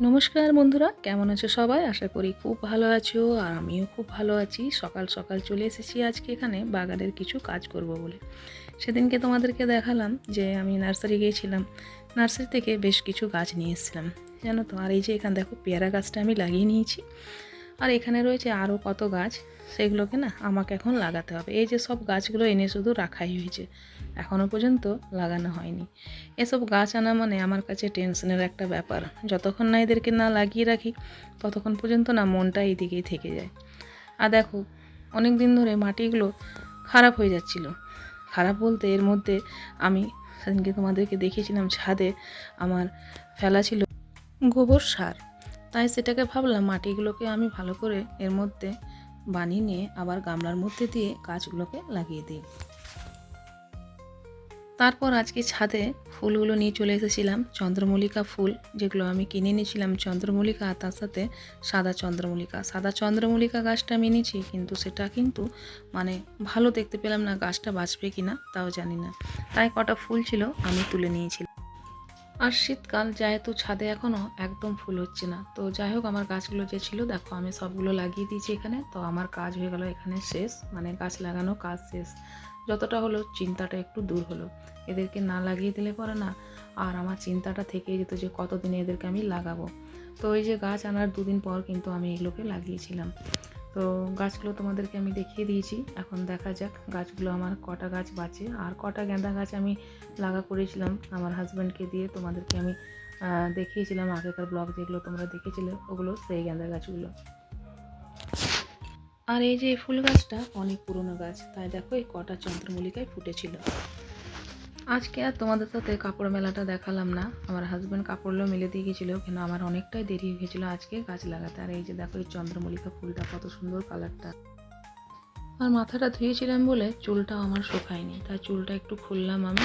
নমস্কার বন্ধুরা, কেমন আছো সবাই? আশা করি খুব ভালো আছো আর আমিও খুব ভালো আছি। সকাল সকাল চলে এসেছি আজকে এখানে বাগানের কিছু কাজ করব বলে। সেদিনকে তোমাদেরকে দেখালাম যে আমি নার্সারি গিয়েছিলাম, নার্সারি থেকে বেশ কিছু গাছ নিয়ে এসেছিলাম, জানো তো। আর এই যে এখানে দেখো পেয়ারা গাছটা আমি লাগিয়ে নিয়েছি, আর এখানে রয়েছে আরও কত গাছ, সেগুলোকে না আমাকে এখন লাগাতে হবে। এই যে সব গাছগুলো এনে শুধু রাখাই হয়েছে, এখনও পর্যন্ত লাগানো হয়নি। এসব গাছ আনা মানে আমার কাছে টেনশনের একটা ব্যাপার। যতক্ষণ না এদেরকে না লাগিয়ে রাখি ততক্ষণ পর্যন্ত না মনটা এইদিকেই থেকে যায়। আর দেখো, অনেক দিন ধরে মাটিগুলো খারাপ হয়ে যাচ্ছিল। খারাপ বলতে এর মধ্যে আমি সেদিনকে তোমাদেরকে দেখিয়েছিলাম ছাদে আমার ফেলা ছিল গোবর সার, তাই সেটাকে ভাবলাম মাটিগুলোকে আমি ভালো করে এর মধ্যে বানিয়ে নিয়ে আবার গামলার মধ্যে দিয়ে গাছগুলোকে লাগিয়ে দিই। তারপর আজকে ছাদে ফুলগুলো নিয়ে চলে এসেছিলাম, চন্দ্রমল্লিকা ফুল, যেগুলো আমি কিনে নিয়েছিলাম চন্দ্রমল্লিকা, আর তার সাথে সাদা চন্দ্রমল্লিকা। সাদা চন্দ্রমল্লিকা গাছটা আমি নিয়েছি, কিন্তু সেটা কিন্তু মানে ভালো দেখতে পেলাম না, গাছটা বাঁচবে কিনা তাও জানি না, তাই কটা ফুল ছিল আমি তুলে নিয়েছিলাম। আর শীতকাল যেহেতু ছাদে এখনও একদম ফুল হচ্ছে না, তো যাই হোক আমার গাছগুলো যে ছিল দেখো আমি সবগুলো লাগিয়ে দিয়েছি এখানে। তো আমার কাজ হয়ে গেল এখানে শেষ, মানে গাছ লাগানো কাজ শেষ। যতটা হলো চিন্তাটা একটু দূর হলো, এদেরকে না লাগিয়ে দিলে পরে না আর আমার চিন্তাটা থেকেই যেত যে কতদিনে এদেরকে আমি লাগাবো। তো এই যে গাছ আনার দুদিন পর কিন্তু আমি এগুলোকে লাগিয়েছিলাম। তো গাছগুলো তোমাদেরকে আমি দেখিয়ে দিয়েছি, এখন দেখা যাক গাছগুলো আমার কটা গাছ বাঁচে। আর কটা গাঁদা গাছ আমি লাগা করেছিলাম আমার হাজব্যান্ডকে দিয়ে, তোমাদেরকে আমি দেখিয়েছিলাম আগেকার ব্লগ যেগুলো তোমরা দেখেছিলে, ওগুলো সেই গাঁদা গাছগুলো। আর এই যে ফুল গাছটা অনেক পুরনো গাছ, তাই দেখো এই কটা চন্দ্রমল্লিকায় ফুটেছিল। আজকে আর তোমাদের সাথে কাপড় মেলাটা দেখালাম না, আমার হাজব্যান্ড কাপড়গুলো মেলে দিয়ে গেছিলো, কিন্তু আমার অনেকটাই দেরি হয়ে গেছিলো আজকে গাছ লাগাতে। আর এই যে দেখো এই চন্দ্রমল্লিকা ফুলটা কত সুন্দর কালারটা। আর মাথাটা ধুয়েছিলাম বলে চুলটাও আমার শুকায়নি, তাই চুলটা একটু খুললাম আমি।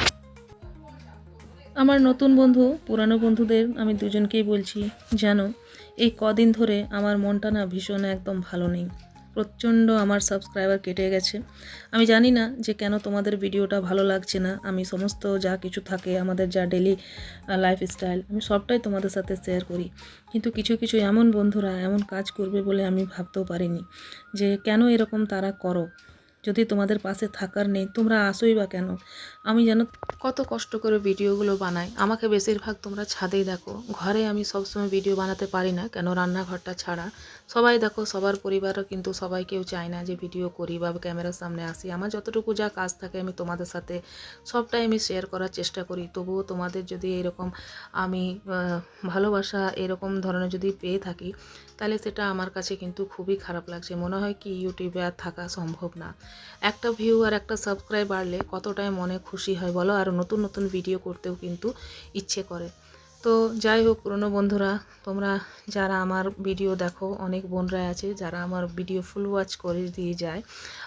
আমার নতুন বন্ধু পুরানো বন্ধুদের আমি দুজনকেই বলছি, জানো এই কদিন ধরে আমার মনটা না ভীষণ একদম ভালো নেই। প্রচণ্ড আমার সাবস্ক্রাইবার কেটে গেছে। আমি জানি না যে কেন তোমাদের ভিডিওটা ভালো লাগছে না। আমি সমস্ত যা কিছু থাকে আমাদের যা ডেলি লাইফস্টাইল আমি সবটাই তোমাদের সাথে শেয়ার করি, কিন্তু কিছু কিছু এমন বন্ধুরা এমন কাজ করবে বলে আমি ভাবতেও পারিনি যে কেন এরকম তারা করো। যদি তোমাদের পাশে থাকার নেই তোমরা আসোই বা কেন? আমি যেন কত কষ্ট করে ভিডিওগুলো বানাই, আমাকে বেশিরভাগ তোমরা ছাদেই দেখো। ঘরে আমি সবসময় ভিডিও বানাতে পারি না, কেন রান্নাঘরটা ছাড়া সবাই দেখো, সবার পরিবারও কিন্তু সবাই কেউ চায় না যে ভিডিও করি বা ক্যামেরার সামনে আসি। আমার যতটুকু যা কাজ থাকে আমি তোমাদের সাথে সবটাই আমি শেয়ার করার চেষ্টা করি। তবুও তোমাদের যদি এরকম আমি ভালোবাসা এরকম ধরনের যদি পেয়ে থাকি, তাহলে সেটা আমার কাছে কিন্তু খুবই খারাপ লাগছে। মনে হয় কি ইউটিউবে আর থাকা সম্ভব না। একটা ভিউ আর একটা সাবস্ক্রাইব বাড়লে কতটাই মনে খুশি হয় বলো, আর নতুন নতুন ভিডিও করতেও কিন্তু ইচ্ছে করে। তো যাই হোক পুরনো বন্ধুরা, তোমরা যারা আমার ভিডিও দেখো, অনেক বোনরা আছে যারা আমার ভিডিও ফুল ওয়াচ করে দিয়ে যায়,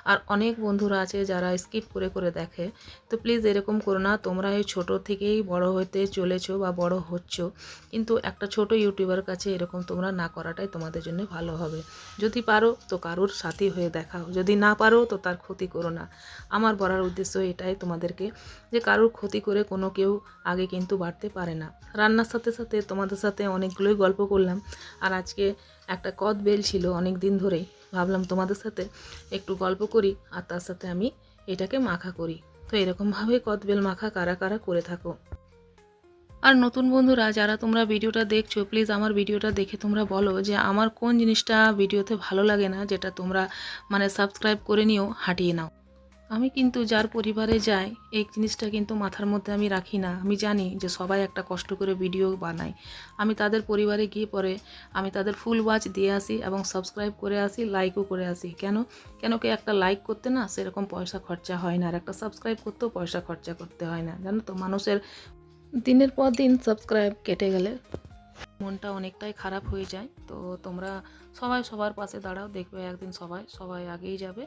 আর অনেক বন্ধুরা আছে যারা স্কিপ করে করে দেখে। তো প্লিজ এরকম করো না। তোমরা এই ছোটো থেকেই বড় হতে চলেছো বা বড় হচ্ছ, কিন্তু একটা ছোট ইউটিউবার কাছে এরকম তোমরা না করাটাই তোমাদের জন্য ভালো হবে। যদি পারো তো কারোর সাথী হয়ে দেখাও, যদি না পারো তো তার ক্ষতি করো না। আমার বলার উদ্দেশ্য এটাই তোমাদেরকে, যে কারোর ক্ষতি করে কোনো কেউ আগে কিন্তু বাড়তে পারে না। রান্নার সাথে সাথে তোমাদের সাথে অনেকগুলোই গল্প করলাম, আর আজকে একটা কদবেল ছিল অনেক দিন ধরেই, ভাবলাম তোমাদের সাথে একটু গল্প করি আর তার সাথে আমি এটাকে মাখা করি। তো এরকমভাবে কদবেল মাখা কারা কারা করে থাকো। আর নতুন বন্ধুরা যারা তোমরা ভিডিওটা দেখছো, প্লিজ আমার ভিডিওটা দেখে তোমরা বলো যে আমার কোন জিনিসটা ভিডিওতে ভালো লাগে না, যেটা তোমরা মানে সাবস্ক্রাইব করে নিও, হাঁটিয়ে নাও। আমি কিন্তু যার পরিবারে যাই এই জিনিসটা কিন্তু মাথার মধ্যে আমি রাখি না। আমি জানি যে সবাই একটা কষ্ট করে ভিডিও বানায়, আমি তাদের পরিবারে গিয়ে পরে আমি তাদের ফুল ওয়াচ দিয়ে আসি এবং সাবস্ক্রাইব করে আসি, লাইকও করে আসি। কেন কেন কি একটা লাইক করতে না সেরকম পয়সা খরচা হয় না, আর একটা সাবস্ক্রাইব করতেও পয়সা খরচা করতে হয় না, জানো তো। মানুষের দিনের পর দিন সাবস্ক্রাইব কেটে গেলে মনটা অনেকটাই খারাপ হয়ে যায়। তো তোমরা সবাই সবার পাশে দাঁড়াও, দেখবে একদিন সবাই সবাই আগেই যাবে।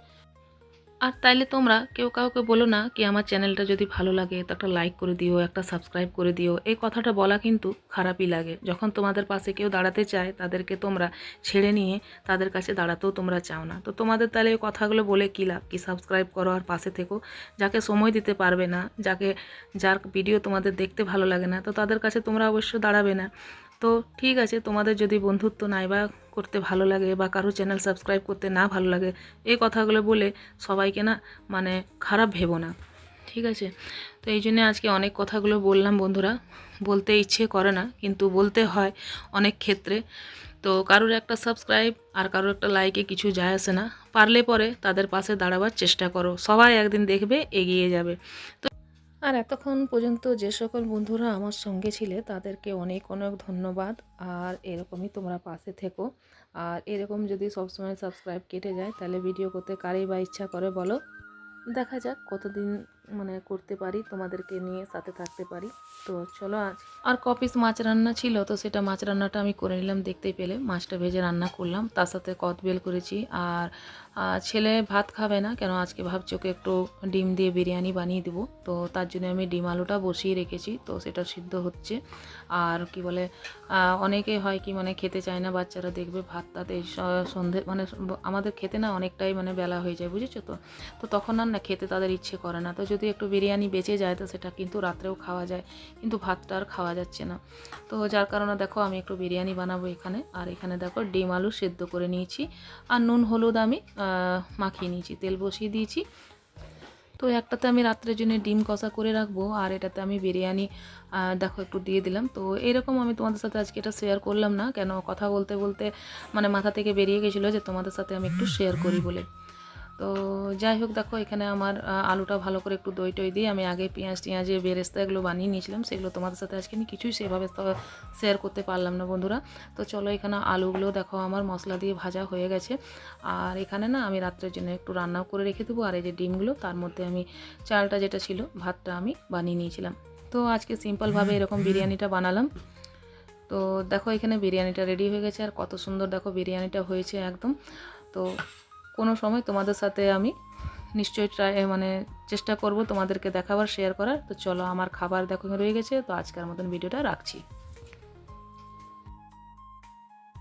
আর তাইলে তোমরা কেউ কাউকে বলো না কি আমার চ্যানেলটা যদি ভালো লাগে তো একটা লাইক করে দিও, একটা সাবস্ক্রাইব করে দিও। এই কথাটা বলা কিন্তু খারাপই লাগে। যখন তোমাদের পাশে কেউ দাঁড়াতে চায় তাদেরকে তোমরা ছেড়ে নিয়ে তাদের কাছে দাঁড়াতেও তোমরা চাও না। তো তোমাদের তাহলে এই কথাগুলো বলে কী লাভ? কি সাবস্ক্রাইব করো আর পাশে থেকো। যাকে সময় দিতে পারবে না, যার ভিডিও তোমাদের দেখতে ভালো লাগে না, তো তাদের কাছে তোমরা অবশ্য দাঁড়াবে না। তো ঠিক আছে, তোমাদের যদি বন্ধুত্ব নাই বা করতে ভালো লাগে বা কারো চ্যানেল সাবস্ক্রাইব করতে না ভালো লাগে, এই কথাগুলো বলে সবাইকে না মানে খারাপ ভেবো না, ঠিক আছে। তো এই জন্য আজকে অনেক কথাগুলো বললাম বন্ধুরা, বলতে ইচ্ছে করে না কিন্তু বলতে হয় অনেক ক্ষেত্রে। তো কারোর একটা সাবস্ক্রাইব আর কারোর একটা লাইকে কিছু যায় আসে না, পারলে পরে তাদের পাশে দাঁড়াবার চেষ্টা করো, সবাই একদিন দেখবে এগিয়ে যাবে। তো আর এতক্ষণ পর্যন্ত যে সকল বন্ধুরা আমার সঙ্গে ছিলে তাদেরকে অনেক অনেক ধন্যবাদ। আর এরকমই তোমরা পাশে থেকো। আর এরকম যদি সবসময় সাবস্ক্রাইব কেটে যায় তাহলে ভিডিও করতে কারই বা ইচ্ছা করে বলো। দেখা যাক কতদিন মানে করতে পারি, তোমাদেরকে নিয়ে সাথে থাকতে পারি। তো চলো আজ আর কপিস মাছ রান্না ছিল, তো সেটা মাছ রান্নাটা আমি করে নিলাম, দেখতেই পেলে মাছটা ভেজে রান্না করলাম, তার সাথে কদবেল করেছি। আর ছেলে ভাত খাবে না কেন, আজকে ভাবছি ওকে একটু ডিম দিয়ে বিরিয়ানি বানিয়ে দেবো, তো তার জন্য আমি ডিম আলুটা বসিয়ে রেখেছি, তো সেটা সিদ্ধ হচ্ছে। আর কি বলে অনেকে হয় কি মানে খেতে চায় না বাচ্চারা, দেখবে ভাত তাতে সন্ধে মানে আমাদের খেতে না অনেকটাই মানে বেলা হয়ে যায়, বুঝেছো তো। তো তখন আর না খেতে তাদের ইচ্ছে করে না, তো যদি একটু বিরিয়ানি বেঁচে যায় তো সেটা কিন্তু রাত্রেও খাওয়া যায়, কিন্তু ভাতটা আর খাওয়া যাচ্ছে না। তো যার কারণে দেখো আমি একটু বিরিয়ানি বানাবো এখানে। আর এখানে দেখো ডিম আলু সেদ্ধ করে নিয়েছি, আর নুন হলুদ আমি মাখিয়ে নিয়েছি, তেল বসিয়ে দিয়েছি। তো একটাতে আমি রাত্রের জন্য ডিম কষা করে রাখবো, আর এটাতে আমি বিরিয়ানি দেখো একটু দিয়ে দিলাম। তো এরকম আমি তোমাদের সাথে আজকে এটা শেয়ার করলাম না কেন, কথা বলতে বলতে মানে মাথা থেকে বেরিয়ে গেছিলো যে তোমাদের সাথে আমি একটু শেয়ার করি বলে। তো যাই হোক, দেখো এখানে আমার আলুটা ভালো করে একটু দই টই দিয়ে আমি আগে পেঁয়াজে বেরেস্তা এগুলো বানিয়ে নিয়েছিলাম, সেগুলো তোমাদের সাথে আজকে আমি কিছুই সেভাবে শেয়ার করতে পারলাম না বন্ধুরা। তো চলো, এখানে আলুগুলো দেখো আমার মশলা দিয়ে ভাজা হয়ে গেছে। আর এখানে না আমি রাত্রের জন্য একটু রান্নাও করে রেখে দেবো, আর এই যে ডিমগুলো তার মধ্যে আমি চালটা যেটা ছিল ভাতটা আমি বানিয়ে নিয়েছিলাম। তো আজকে সিম্পলভাবে এরকম বিরিয়ানিটা বানালাম। তো দেখো এখানে বিরিয়ানিটা রেডি হয়ে গেছে, আর কত সুন্দর দেখো বিরিয়ানিটা হয়েছে একদম। তো কোনো সময় তোমাদের সাথে আমি নিশ্চয়ই মানে চেষ্টা করব তোমাদেরকে দেখাবার, শেয়ার করার। তো চলো, আমার খাবার দেখো রয়ে গেছে, তো আজকের মতন ভিডিওটা রাখছি।